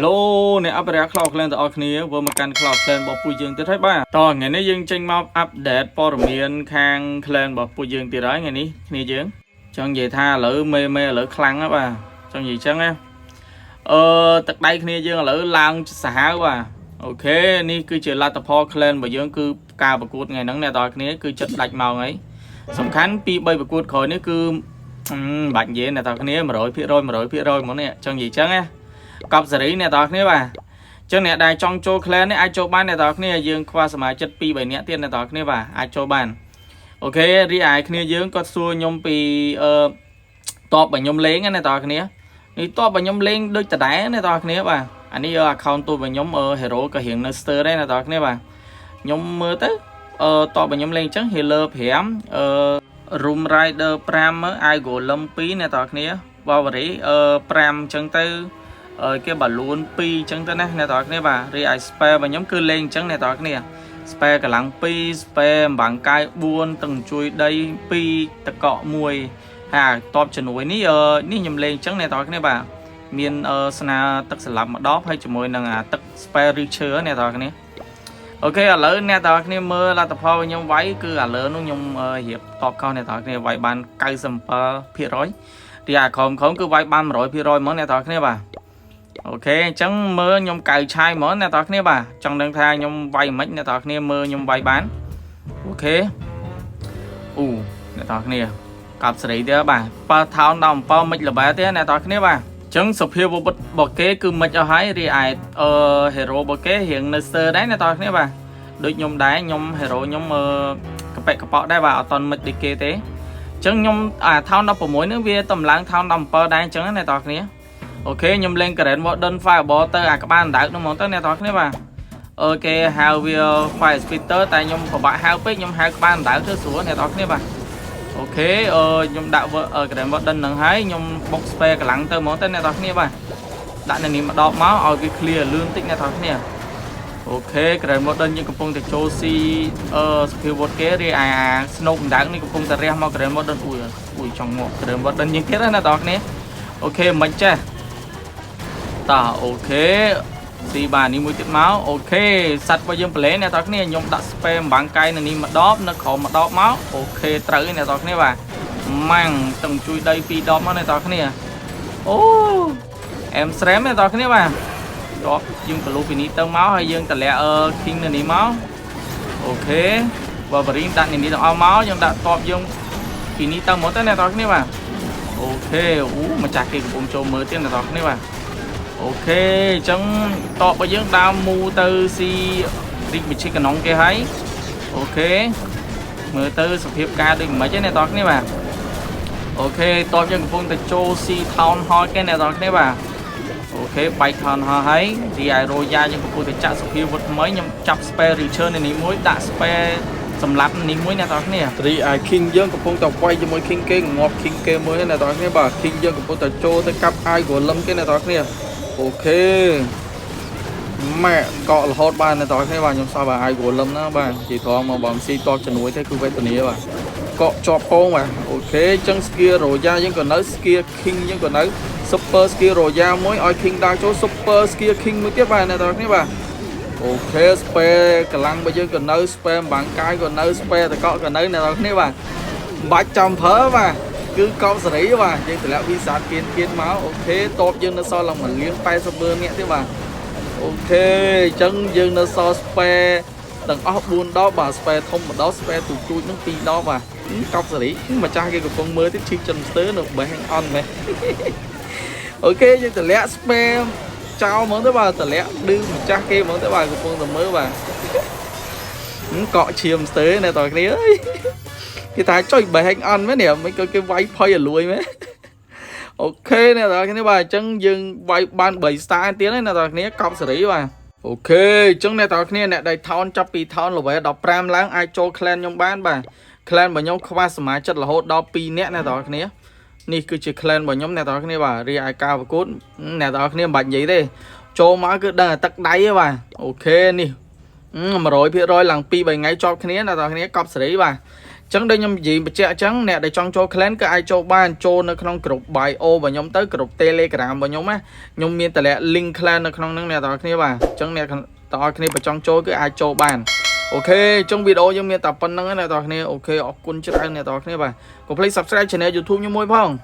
Hello អ្នកអភិរក្សខ្លោក្លែនទាំងអស់គ្នាvừaមកកាន់ខ្លោក្លែនរបស់ពួកយើងទៀតហើយបាទតថ្ងៃនេះយើងចេញមកអាប់ដេតព័ត៌មានខាងក្លែនរបស់ពួកយើងទៀតហើយថ្ងៃនេះគ្នាយើងចង់និយាយថាឥឡូវមេឥឡូវខ្លាំងណាស់បាទចង់និយាយចឹងណាទឹកដៃគ្នាយើងឥឡូវឡើងសាហាវបាទអូខេនេះគឺជាលទ្ធផលក្លែនរបស់យើងគឺការប្រកួតថ្ងៃហ្នឹងអ្នកទាំងអស់គ្នាគឺចិត្តដាច់ម៉ោងហើយសំខាន់ពី3ប្រកួតក្រោយនេះគឺបាច់និយាយអ្នកទាំងអស់គ្នា 100% ហ្មងនេះចង់និយាយចឹងណាកប់សេរីអ្នកទាំងអស់គ្នាបាទចឹងអ្នកដែលចង់ចូល clan នេះអាចចូលបានអ្នកទាំងអស់គ្នាយើងខ្វះសមាជិក 2-3 នាក់ទៀតអ្នកទាំងអស់គ្នាបាទអាចចូលបានអូខេរីឯគ្នាយើងគាត់សួរខ្ញុំពីតបរបស់ខ្ញុំលេងណាអ្នកទាំងអស់គ្នានេះតបរបស់ខ្ញុំលេងដូចដដែលអ្នកទាំងអស់គ្នាបាទអានេះ account ទូរបស់ខ្ញុំhero ក៏រៀងនៅ stir ដែរអ្នកទាំងអស់គ្នាបាទខ្ញុំមើលទៅតបរបស់ខ្ញុំលេងចឹង healer 5 room rider 5 algorithm 2អ្នកទាំងអស់គ្នា Bavary 5ចឹងទៅគេបាលូន2ចឹងទៅណាអ្នកទាំងអស់គ្នាបាទរីឯ spare របស់ខ្ញុំគឺលេងចឹងអ្នកទាំងអស់គ្នា spare កម្លាំង2 spare អំបាំងកាយ4ទាំងជួយដី2តកក1ហើយតបជំនួយនេះខ្ញុំលេងចឹងអ្នកទាំងអស់គ្នាបាទមានស្នាទឹកស្លាប់មួយដបហើយជាមួយនឹងទឹក spare richer អ្នកទាំងអស់គ្នាអូខេឥឡូវអ្នកទាំងអស់គ្នាមើលលទ្ធផលខ្ញុំវាយគឺឥឡូវនោះខ្ញុំរៀបតបខុសអ្នកទាំងអស់គ្នាវាយបាន 97% រីឯក្រុមគឺវាយបាន 100% ហ្មងអ្នកទាំងអស់គ្នាបាទអូខេអញ្ចឹងមើលខ្ញុំកៅឆាយហ្មងអ្នកទាំងអស់គ្នាបាទចង់ដឹងថាខ្ញុំវាយមិនអ្នកទាំងអស់គ្នាមើលខ្ញុំវាយបានអូខេអូអ្នកទាំងអស់គ្នាកប់សេរីទៀតបាទបើថោនដល់7មិចល្បែទៀតអ្នកទាំងអស់គ្នាបាទអញ្ចឹងសុភាវបុត្ររបស់គេគឺមិនអស់ហើយរីឯhero របស់គេរៀងនៅស្ទើរដែរអ្នកទាំងអស់គ្នាបាទដូចខ្ញុំដែរខ្ញុំ hero ខ្ញុំកប៉ិកកប៉ក់ដែរបាទអត់តន់មិចដូចគេទេអញ្ចឹងខ្ញុំថោន16នេះវាតម្លើងថោន17ដែរអញ្ចឹងអ្នកទាំងអស់គ្នាអូខេខ្ញុំលេង Grand Modern Fireball ទៅអាក្បាលដៅនោះហ្មងទៅអ្នកទាំងអស់គ្នាបាទអូខេហៅវា Fire Spitter តែខ្ញុំពិបាកហៅពេកខ្ញុំហៅក្បាលដៅទៅស្រួលអ្នកទាំងអស់គ្នាបាទអូខេខ្ញុំដាក់ Grand Modern នឹងហើយខ្ញុំបុក spare កម្លាំងទៅហ្មងទៅអ្នកទាំងអស់គ្នាបាទដាក់នៅនេះមកដបមកឲ្យវា clear លឿនតិចអ្នកទាំងអស់គ្នាអូខេ Grand Modern យើងកំពុងតែចូលស៊ីសភាវុធគេរីឯ Snow ដៅនេះកំពុងតែរះមក Grand Modern អ៊ុយចង់មក Grand Modern យើងទៀតណាអ្នកទាំងអស់គ្នាអូខេមិនចេះតោះអូខេស៊ីបាទនេះមួយទៀតមកអូខេសัตว์របស់យើងប្លែអ្នកទាំងគ្នាខ្ញុំដាក់ spam បាំងកាយនៅនេះមួយដបនៅក្រោមមួយដបមកអូខេត្រូវអ្នកទាំងគ្នាបាទម៉ាំងទាំងជួយដី2ដបមកអ្នកទាំងគ្នាអូអែមស្រែមអ្នកទាំងគ្នាបាទដបយើងទៅលុបពីនេះទៅមកហើយយើងតម្លាក់king នៅនេះមកអូខេ Wolverine ដាក់នេះទាំងអស់មកយើងដាក់តបយើងពីនេះទៅមកទៅអ្នកទាំងគ្នាបាទអូខេអូម្ចាស់គេកំពុងចូលមើលទៀតអ្នកទាំងគ្នាបាទអូខេអញ្ចឹងតបរបស់យើងដើរមូទៅស៊ីរីកវិជិកណងគេហើយអូខេមើលទៅសភាពការដូចមិនហ្នឹងអ្នកទាំងគ្នាបាទអូខេតបយើងកំពុងតែចូលស៊ី Town Hall គេអ្នកទាំងគ្នាបាទអូខេបែក Town Hall ហើយរីឯ Royal យើងកំពុងតែចាក់សភាវុធថ្មីខ្ញុំចាប់ Spare Richer នៅនេះមួយដាក់ Spare សម្រាប់នេះមួយអ្នកទាំងគ្នារីឯ King យើងកំពុងតែវាយជាមួយ King គេងាប់ King គេមួយអ្នកទាំងគ្នាបាទ King យើងកំពុងតែចូលទៅកាប់ Algorithm គេអ្នកទាំងគ្នាអូខេម៉ែកករហូតបានអ្នកទាំងគ្នាបាទខ្ញុំសោះបាទ Algorithm ណាបាទនិយាយត្រង់មកបងស៊ីតបជំនួយទេគឺវេទនាបាទកកជាប់ពងបាទអូខេអញ្ចឹង skill Royal យើងក៏នៅ skill King យើងក៏នៅ Super skill Royal មួយឲ្យ King ដើរចូល Super skill King មួយទៀតបាទអ្នកទាំងគ្នាបាទអូខេ spare កម្លាំងរបស់យើងក៏នៅ spare បាំងកាយក៏នៅ spare តកកក៏នៅអ្នកទាំងគ្នាបាទបាច់ចំប្រើបាទគឺកោបសេរីបាទយើងតម្លាក់វិសាទគៀនមកអូខេតបយើងនៅសល់ឡើង1លាន80,000នាក់ទៀតបាទអូខេអញ្ចឹងយើងនៅសល់ spare ទាំងអស់4ដបបាទ spare ធំ1ដប spare ទូចនឹង2ដបបាទកោបសេរីម្ចាស់គេកំពុងមើលទៀតឈឺចិនស្ទើនៅបេះអន់មែនអូខេយើងតម្លាក់ spare ចោលហ្មងទៅបាទតម្លាក់ឌឺម្ចាស់គេហ្មងទៅបាទកំពុងតែមើលបាទកក់ឈាមស្ទើអ្នកតើគ្នាអើយគេថាចុយបេះអន់មែននេះមិនគេវាយភ័យឲ្យលួយមែនអូខេអ្នកនរគ្នាបាទអញ្ចឹងយើងវាយបាន3 star ទៀតហើយអ្នកនរគ្នាកប់សេរីបាទអូខេអញ្ចឹងអ្នកនរគ្នាអ្នកដែលថោនចាប់ពីថោន level 15ឡើងអាចចូល clan ខ្ញុំបានបាទ clan របស់ខ្ញុំខ្វះសមាជិករហូតដល់2នាក់អ្នកនរគ្នានេះគឺជា clan របស់ខ្ញុំអ្នកនរគ្នាបាទរីឯការប្រកួតអ្នកនរគ្នាមិនបាច់និយាយទេចូលមកគឺដឹងតែទឹកដៃទេបាទអូខេនេះ 100% ឡើង2-3ថ្ងៃជាប់គ្នាអ្នកនរគ្នាកប់សេរីបាទអ chẳng đây nhầm gì mà trẻ chẳng nè để trong cho clan cái ai cho ban cho nó không group bio và nhóm tới group telegram và nhóm á nhóm miền tây lệ link clan nó không nè tao kia bà chẳng nè tao kia và trong cho cái ai cho ban ok trong video nhóm miền tập phân năng này tao kia ok ở quân chơi này tao kia bà có play subscribe channel YouTube như môi phong